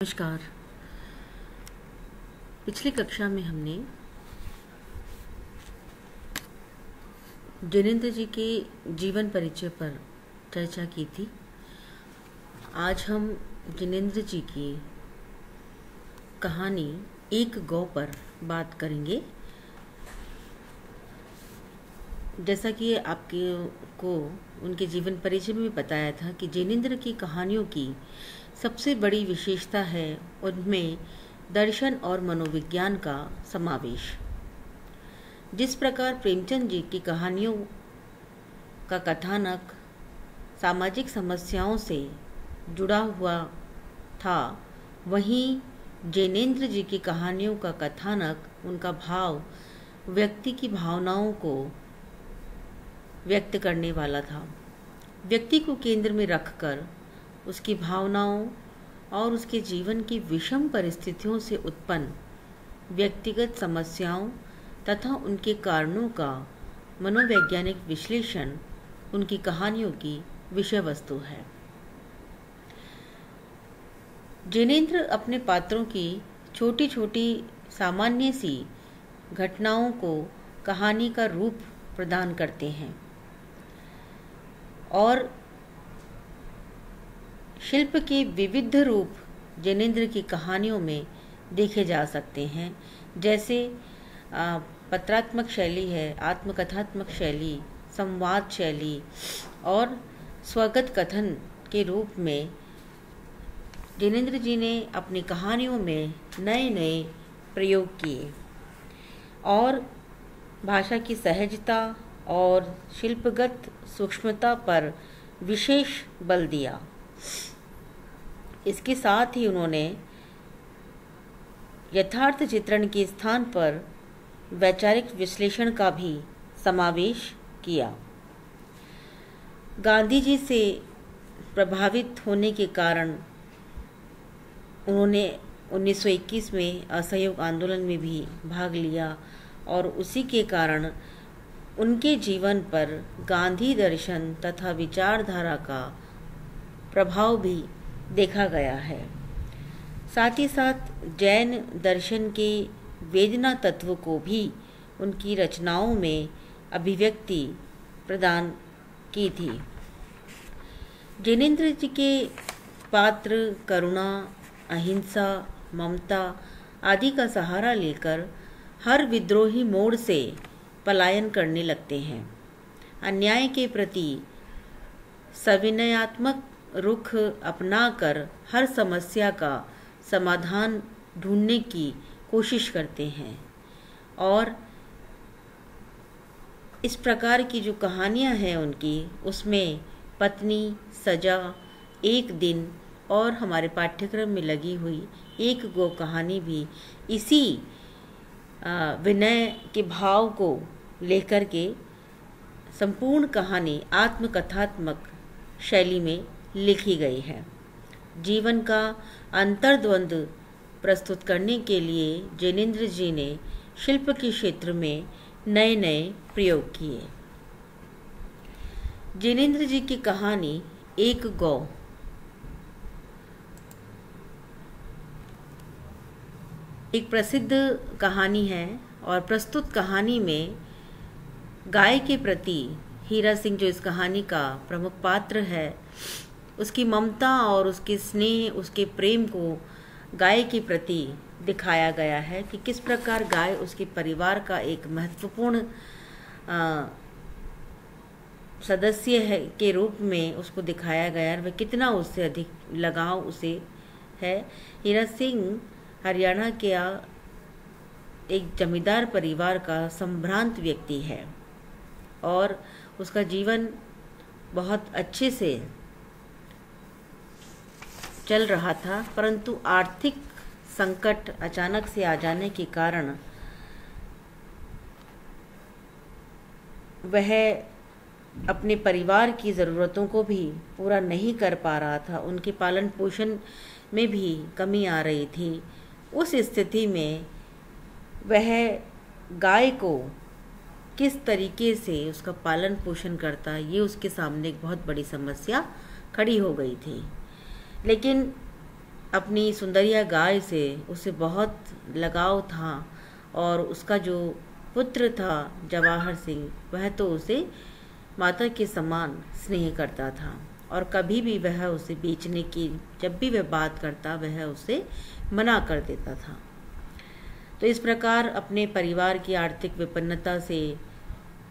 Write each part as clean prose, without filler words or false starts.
नमस्कार। पिछली कक्षा में हमने जिनेंद्र जी के जीवन परिचय पर चर्चा की थी। आज हम जिनेंद्र जी की कहानी एक गौ पर बात करेंगे। जैसा कि आपके को उनके जीवन परिचय में बताया था कि जिनेंद्र की कहानियों की सबसे बड़ी विशेषता है उनमें दर्शन और मनोविज्ञान का समावेश। जिस प्रकार प्रेमचंद जी की कहानियों का कथानक सामाजिक समस्याओं से जुड़ा हुआ था, वहीं जिनेंद्र जी की कहानियों का कथानक उनका भाव व्यक्ति की भावनाओं को व्यक्त करने वाला था। व्यक्ति को केंद्र में रखकर उसकी भावनाओं और उसके जीवन की विषम परिस्थितियों से उत्पन्न व्यक्तिगत समस्याओं तथा उनके कारणों का मनोवैज्ञानिक विश्लेषण उनकी कहानियों की विषय वस्तु है। जिनेंद्र अपने पात्रों की छोटी छोटी सामान्य सी घटनाओं को कहानी का रूप प्रदान करते हैं और शिल्प के विविध रूप जिनेंद्र की कहानियों में देखे जा सकते हैं, जैसे पत्रात्मक शैली है, आत्मकथात्मक शैली, संवाद शैली और स्वगत कथन के रूप में जिनेंद्र जी ने अपनी कहानियों में नए नए प्रयोग किए और भाषा की सहजता और शिल्पगत सूक्ष्मता पर विशेष बल दिया। इसके साथ ही उन्होंने यथार्थ चित्रण के स्थान पर वैचारिक विश्लेषण का भी समावेश किया। गांधी जी से प्रभावित होने के कारण उन्होंने 1921 में असहयोग आंदोलन में भी भाग लिया और उसी के कारण उनके जीवन पर गांधी दर्शन तथा विचारधारा का प्रभाव भी देखा गया है। साथ ही साथ जैन दर्शन के वेदना तत्व को भी उनकी रचनाओं में अभिव्यक्ति प्रदान की थी। जिनेंद्र जी के पात्र करुणा, अहिंसा, ममता आदि का सहारा लेकर हर विद्रोही मोड़ से पलायन करने लगते हैं। अन्याय के प्रति सविनयात्मक रुख अपनाकर हर समस्या का समाधान ढूंढने की कोशिश करते हैं और इस प्रकार की जो कहानियां हैं उनकी, उसमें पत्नी, सजा, एक दिन और हमारे पाठ्यक्रम में लगी हुई एक गो कहानी भी इसी विनय के भाव को लेकर के संपूर्ण कहानी आत्मकथात्मक शैली में लिखी गई है। जीवन का अंतर्द्वंद प्रस्तुत करने के लिए जिनेंद्र जी ने शिल्प के क्षेत्र में नए नए प्रयोग किए। जिनेंद्र जी की कहानी एक गौ एक प्रसिद्ध कहानी है और प्रस्तुत कहानी में गाय के प्रति हीरा सिंह, जो इस कहानी का प्रमुख पात्र है, उसकी ममता और उसके स्नेह, उसके प्रेम को गाय के प्रति दिखाया गया है कि किस प्रकार गाय उसके परिवार का एक महत्वपूर्ण सदस्य है के रूप में उसको दिखाया गया है। वह कितना उससे अधिक लगाव उसे है। हीरा सिंह हरियाणा के एक जमींदार परिवार का संभ्रांत व्यक्ति है और उसका जीवन बहुत अच्छे से चल रहा था, परंतु आर्थिक संकट अचानक से आ जाने के कारण वह अपने परिवार की ज़रूरतों को भी पूरा नहीं कर पा रहा था। उनके पालन पोषण में भी कमी आ रही थी। उस स्थिति में वह गाय को किस तरीके से उसका पालन पोषण करता, ये उसके सामने एक बहुत बड़ी समस्या खड़ी हो गई थी। लेकिन अपनी सुंदरिया गाय से उसे बहुत लगाव था और उसका जो पुत्र था जवाहर सिंह, वह तो उसे माता के समान स्नेह करता था और कभी भी वह उसे बेचने की, जब भी वह बात करता वह उसे मना कर देता था। तो इस प्रकार अपने परिवार की आर्थिक विपन्नता से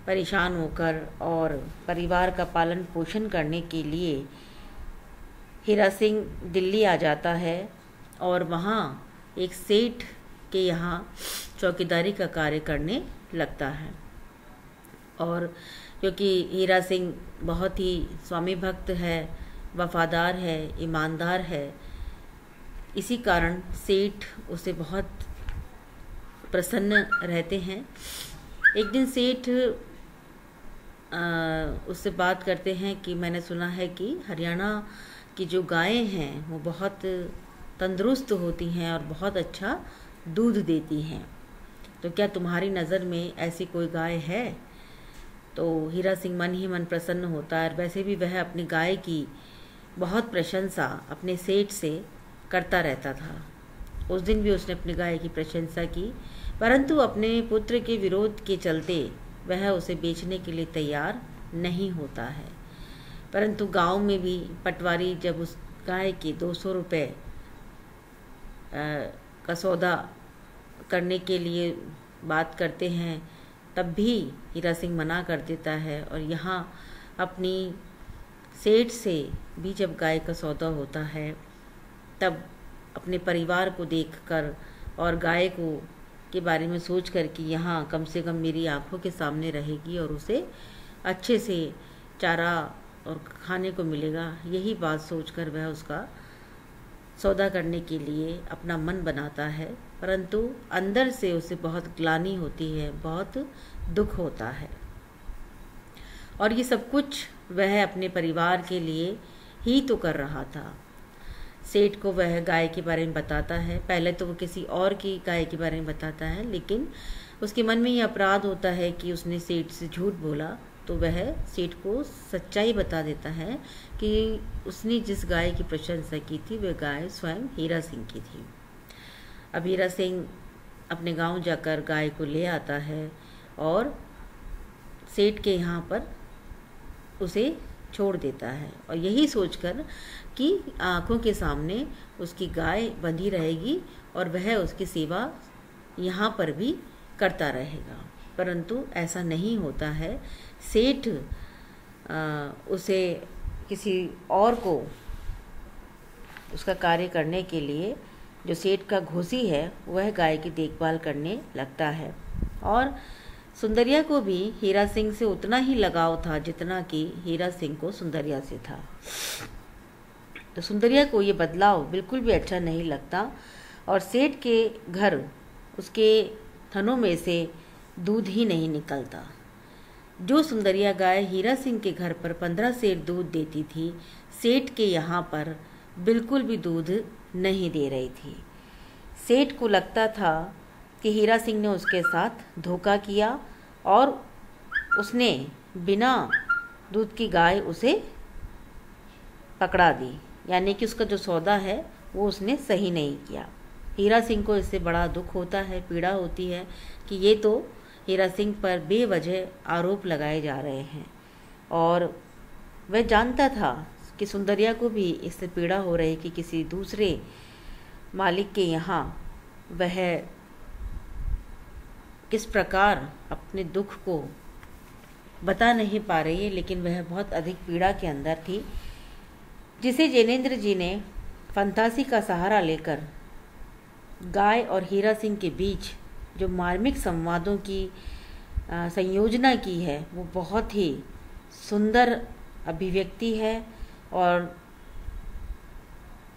परेशान होकर और परिवार का पालन पोषण करने के लिए हीरा सिंह दिल्ली आ जाता है और वहाँ एक सेठ के यहाँ चौकीदारी का कार्य करने लगता है। और क्योंकि हीरा सिंह बहुत ही स्वामी भक्त है, वफादार है, ईमानदार है, इसी कारण सेठ उसे बहुत प्रसन्न रहते हैं। एक दिन सेठ उससे बात करते हैं कि मैंने सुना है कि हरियाणा की जो गायें हैं वो बहुत तंदुरुस्त होती हैं और बहुत अच्छा दूध देती हैं, तो क्या तुम्हारी नज़र में ऐसी कोई गाय है? तो हीरा सिंह मन ही मन प्रसन्न होता है। वैसे भी वह अपनी गाय की बहुत प्रशंसा अपने सेठ से करता रहता था। उस दिन भी उसने अपनी गाय की प्रशंसा की, परंतु अपने पुत्र के विरोध के चलते वह उसे बेचने के लिए तैयार नहीं होता है। परंतु गांव में भी पटवारी जब उस गाय के 200 रुपये का सौदा करने के लिए बात करते हैं, तब भी हीरा सिंह मना कर देता है। और यहाँ अपनी सेठ से भी जब गाय का सौदा होता है, तब अपने परिवार को देखकर और गाय को के बारे में सोच कर कि यहाँ कम से कम मेरी आंखों के सामने रहेगी और उसे अच्छे से चारा और खाने को मिलेगा, यही बात सोचकर वह उसका सौदा करने के लिए अपना मन बनाता है। परंतु अंदर से उसे बहुत ग्लानि होती है, बहुत दुख होता है। और ये सब कुछ वह अपने परिवार के लिए ही तो कर रहा था। सेठ को वह गाय के बारे में बताता है, पहले तो वो किसी और की गाय के बारे में बताता है, लेकिन उसके मन में ये अपराध होता है कि उसने सेठ से झूठ बोला, तो वह सेठ को सच्चाई बता देता है कि उसने जिस गाय की प्रशंसा की थी वह गाय स्वयं हीरा सिंह की थी। अब हीरा सिंह अपने गांव जाकर गाय को ले आता है और सेठ के यहाँ पर उसे छोड़ देता है, और यही सोचकर कि आंखों के सामने उसकी गाय बंधी रहेगी और वह उसकी सेवा यहाँ पर भी करता रहेगा। परंतु ऐसा नहीं होता है। सेठ उसे किसी और को उसका कार्य करने के लिए, जो सेठ का घोसी है, वह गाय की देखभाल करने लगता है। और सुंदरिया को भी हीरा सिंह से उतना ही लगाव था जितना कि हीरा सिंह को सुंदरिया से था। तो सुंदरिया को ये बदलाव बिल्कुल भी अच्छा नहीं लगता और सेठ के घर उसके थनों में से दूध ही नहीं निकलता। जो सुंदरिया गाय हीरा सिंह के घर पर 15 सेर दूध देती थी, सेठ के यहाँ पर बिल्कुल भी दूध नहीं दे रही थी। सेठ को लगता था कि हीरा सिंह ने उसके साथ धोखा किया और उसने बिना दूध की गाय उसे पकड़ा दी, यानी कि उसका जो सौदा है वो उसने सही नहीं किया। हीरा सिंह को इससे बड़ा दुख होता है, पीड़ा होती है कि ये तो हीरा सिंह पर बेवजह आरोप लगाए जा रहे हैं। और वह जानता था कि सुंदरिया को भी इससे पीड़ा हो रही कि किसी दूसरे मालिक के यहाँ वह किस प्रकार अपने दुख को बता नहीं पा रही है, लेकिन वह बहुत अधिक पीड़ा के अंदर थी, जिसे जैनेंद्र जी ने फंतासी का सहारा लेकर गाय और हीरा सिंह के बीच जो मार्मिक संवादों की संयोजना की है, वो बहुत ही सुंदर अभिव्यक्ति है और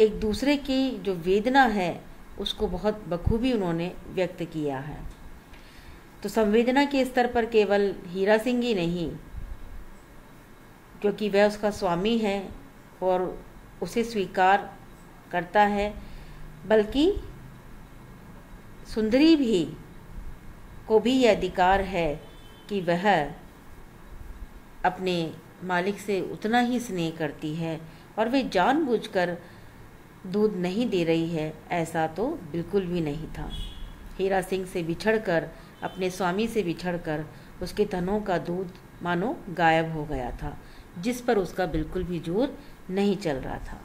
एक दूसरे की जो वेदना है उसको बहुत बखूबी उन्होंने व्यक्त किया है। तो संवेदना के स्तर पर केवल हीरा सिंह ही नहीं, क्योंकि वह उसका स्वामी है और उसे स्वीकार करता है, बल्कि सुंदरी भी को भी यह अधिकार है कि वह अपने मालिक से उतना ही स्नेह करती है और वे जानबूझकर दूध नहीं दे रही है, ऐसा तो बिल्कुल भी नहीं था। हीरा सिंह से बिछड़कर, अपने स्वामी से बिछड़कर उसके थनों का दूध मानो गायब हो गया था, जिस पर उसका बिल्कुल भी जोर नहीं चल रहा था।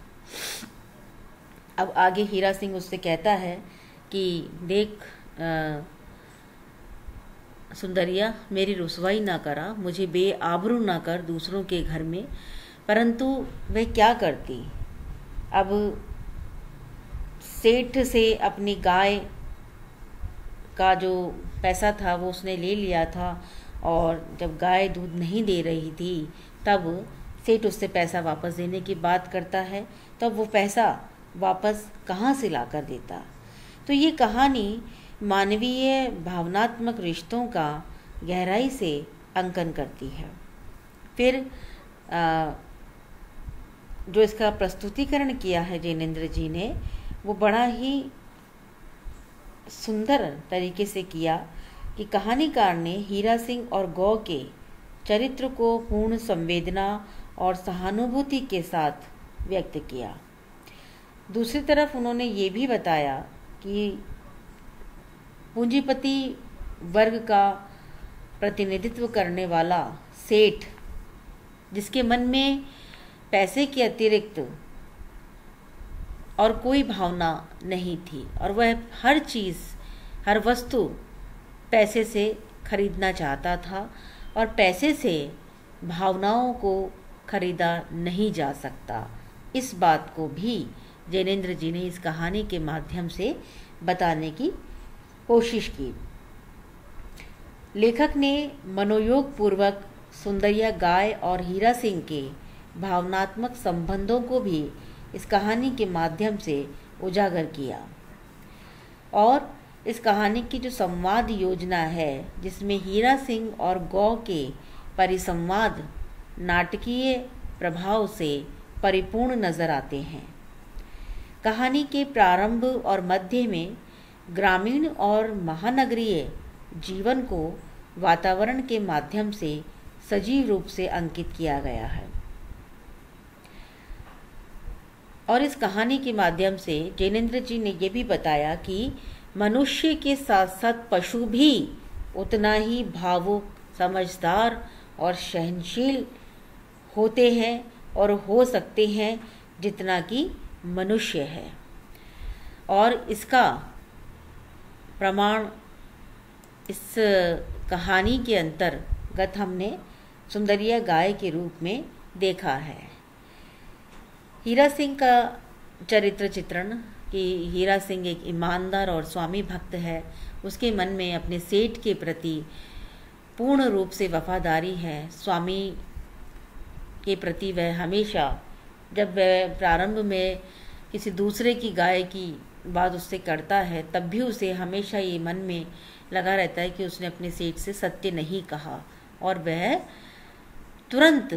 अब आगे हीरा सिंह उससे कहता है कि देख सुंदरिया, मेरी रुसवाई ना करा, मुझे बेआबरू ना कर दूसरों के घर में। परंतु वह क्या करती। अब सेठ से अपनी गाय का जो पैसा था वो उसने ले लिया था, और जब गाय दूध नहीं दे रही थी तब सेठ उससे पैसा वापस देने की बात करता है। तब वो पैसा वापस कहाँ से ला कर देता। तो ये कहानी मानवीय भावनात्मक रिश्तों का गहराई से अंकन करती है। फिर जो इसका प्रस्तुतिकरण किया है जैनेंद्र जी ने, वो बड़ा ही सुंदर तरीके से किया कि कहानीकार ने हीरा सिंह और गौ के चरित्र को पूर्ण संवेदना और सहानुभूति के साथ व्यक्त किया। दूसरी तरफ उन्होंने ये भी बताया कि पूंजीपति वर्ग का प्रतिनिधित्व करने वाला सेठ, जिसके मन में पैसे के अतिरिक्त और कोई भावना नहीं थी, और वह हर चीज़, हर वस्तु पैसे से खरीदना चाहता था, और पैसे से भावनाओं को खरीदा नहीं जा सकता। इस बात को भी जैनेंद्र जी ने इस कहानी के माध्यम से बताने की कोशिश की। लेखक ने मनोयोग पूर्वक सुंदरिया गाय और हीरा सिंह के भावनात्मक संबंधों को भी इस कहानी के माध्यम से उजागर किया, और इस कहानी की जो संवाद योजना है, जिसमें हीरा सिंह और गौ के परिसंवाद नाटकीय प्रभाव से परिपूर्ण नजर आते हैं। कहानी के प्रारंभ और मध्य में ग्रामीण और महानगरीय जीवन को वातावरण के माध्यम से सजीव रूप से अंकित किया गया है, और इस कहानी के माध्यम से जैनेंद्र जी ने यह भी बताया कि मनुष्य के साथ साथ पशु भी उतना ही भावुक, समझदार और सहनशील होते हैं और हो सकते हैं जितना कि मनुष्य है। और इसका प्रमाण इस कहानी के अंतर्गत हमने सुंदरिया गाय के रूप में देखा है। हीरा सिंह का चरित्र चित्रण कि हीरा सिंह एक ईमानदार और स्वामी भक्त है, उसके मन में अपने सेठ के प्रति पूर्ण रूप से वफादारी है। स्वामी के प्रति वह हमेशा, जब वह प्रारंभ में किसी दूसरे की गाय की बात उससे करता है, तब भी उसे हमेशा ये मन में लगा रहता है कि उसने अपने सेठ से सत्य नहीं कहा, और वह तुरंत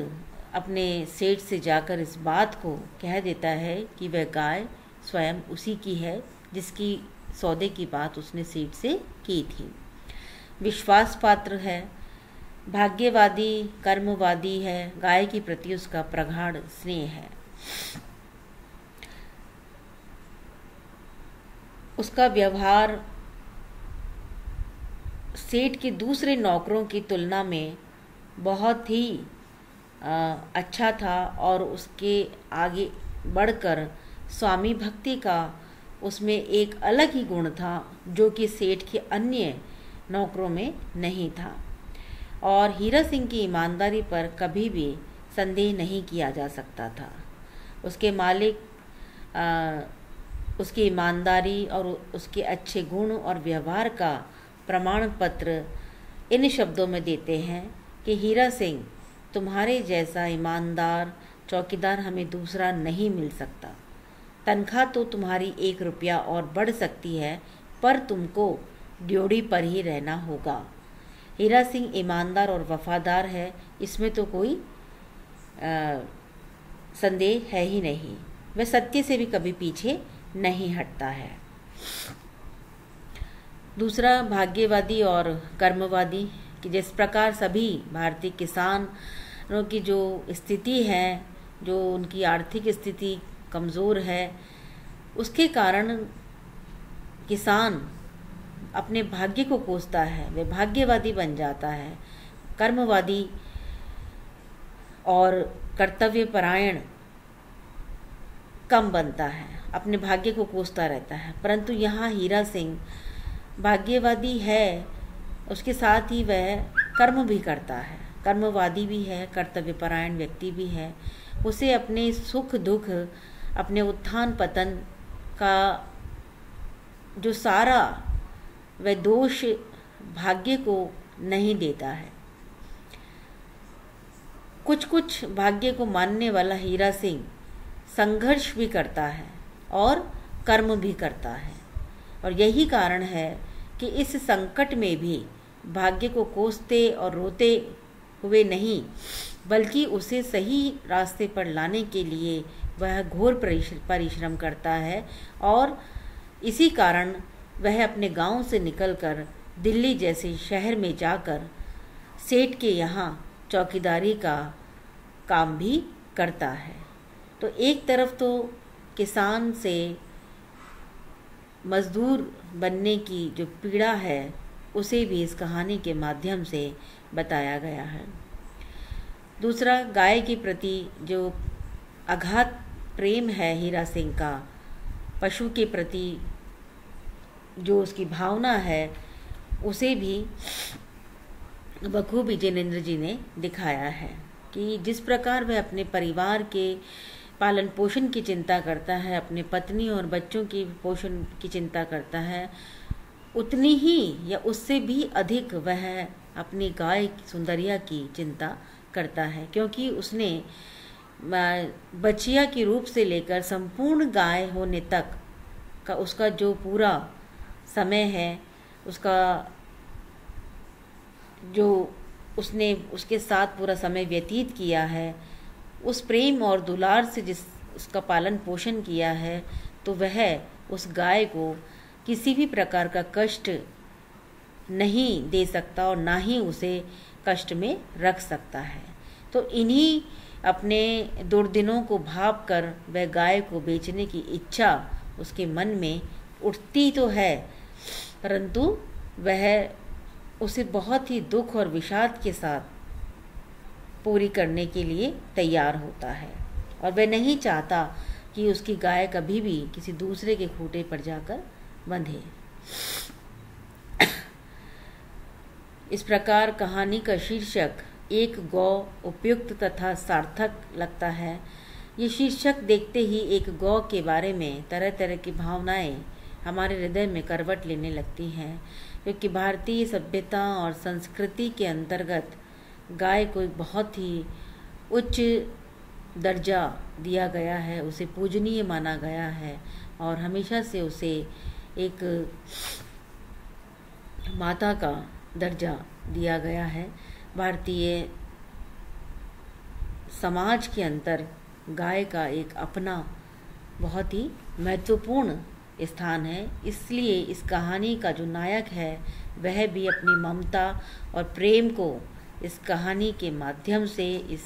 अपने सेठ से जाकर इस बात को कह देता है कि वह गाय स्वयं उसी की है जिसकी सौदे की बात उसने सेठ से की थी। विश्वास पात्र है, भाग्यवादी, कर्मवादी है, गाय के प्रति उसका प्रगाढ़ स्नेह है। उसका व्यवहार सेठ के दूसरे नौकरों की तुलना में बहुत ही अच्छा था, और उसके आगे बढ़कर स्वामी भक्ति का उसमें एक अलग ही गुण था जो कि सेठ के अन्य नौकरों में नहीं था। और हीरा सिंह की ईमानदारी पर कभी भी संदेह नहीं किया जा सकता था। उसके मालिक उसकी ईमानदारी और उसके अच्छे गुण और व्यवहार का प्रमाण पत्र इन शब्दों में देते हैं कि हीरा सिंह, तुम्हारे जैसा ईमानदार चौकीदार हमें दूसरा नहीं मिल सकता। तनख्वाह तो तुम्हारी 1 रुपया और बढ़ सकती है, पर तुमको ड्योढ़ी पर ही रहना होगा। हीरा सिंह ईमानदार और वफादार है, इसमें तो कोई संदेह है ही नहीं। वह सत्य से भी कभी पीछे नहीं हटता है। दूसरा, भाग्यवादी और कर्मवादी, कि जिस प्रकार सभी भारतीय किसानों की जो स्थिति है, जो उनकी आर्थिक स्थिति कमज़ोर है, उसके कारण किसान अपने भाग्य को कोसता है, वह भाग्यवादी बन जाता है, कर्मवादी और कर्तव्यपरायण कम बनता है, अपने भाग्य को कोसता रहता है। परंतु यहाँ हीरा सिंह भाग्यवादी है, उसके साथ ही वह कर्म भी करता है, कर्मवादी भी है, कर्तव्यपरायण व्यक्ति भी है। उसे अपने सुख दुख, अपने उत्थान पतन का जो सारा वह दोष भाग्य को नहीं देता है। कुछ कुछ भाग्य को मानने वाला हीरा सिंह संघर्ष भी करता है और कर्म भी करता है, और यही कारण है कि इस संकट में भी भाग्य को कोसते और रोते हुए नहीं, बल्कि उसे सही रास्ते पर लाने के लिए वह घोर परिश्रम करता है। और इसी कारण वह अपने गांव से निकलकर दिल्ली जैसे शहर में जाकर सेठ के यहाँ चौकीदारी का काम भी करता है। तो एक तरफ तो किसान से मजदूर बनने की जो पीड़ा है उसे भी इस कहानी के माध्यम से बताया गया है। दूसरा, गाय के प्रति जो अगाध प्रेम है हीरा सिंह का, पशु के प्रति जो उसकी भावना है, उसे भी बखूबी जिनेंद्र जी ने दिखाया है कि जिस प्रकार वह अपने परिवार के पालन पोषण की चिंता करता है, अपने पत्नी और बच्चों की पोषण की चिंता करता है, उतनी ही या उससे भी अधिक वह अपनी गाय सुंदरिया की चिंता करता है, क्योंकि उसने बछिया के रूप से लेकर संपूर्ण गाय होने तक का उसका जो पूरा समय है, उसका जो उसने उसके साथ पूरा समय व्यतीत किया है, उस प्रेम और दुलार से जिस उसका पालन पोषण किया है, तो वह उस गाय को किसी भी प्रकार का कष्ट नहीं दे सकता और ना ही उसे कष्ट में रख सकता है। तो इन्हीं अपने दुर्दिनों को भाप कर वह गाय को बेचने की इच्छा उसके मन में उठती तो है, परंतु वह उसे बहुत ही दुख और विषाद के साथ पूरी करने के लिए तैयार होता है, और वह नहीं चाहता कि उसकी गाय कभी भी किसी दूसरे के खूंटे पर जाकर बंधे। इस प्रकार कहानी का शीर्षक एक गौ उपयुक्त तथा सार्थक लगता है। ये शीर्षक देखते ही एक गौ के बारे में तरह तरह की भावनाएं हमारे हृदय में करवट लेने लगती हैं, क्योंकि भारतीय सभ्यता और संस्कृति के अंतर्गत गाय को एक बहुत ही उच्च दर्जा दिया गया है, उसे पूजनीय माना गया है और हमेशा से उसे एक माता का दर्जा दिया गया है। भारतीय समाज के अंदर गाय का एक अपना बहुत ही महत्वपूर्ण स्थान है। इसलिए इस कहानी का जो नायक है वह भी अपनी ममता और प्रेम को इस कहानी के माध्यम से इस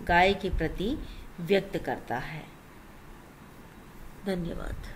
गाय के प्रति व्यक्त करता है। धन्यवाद।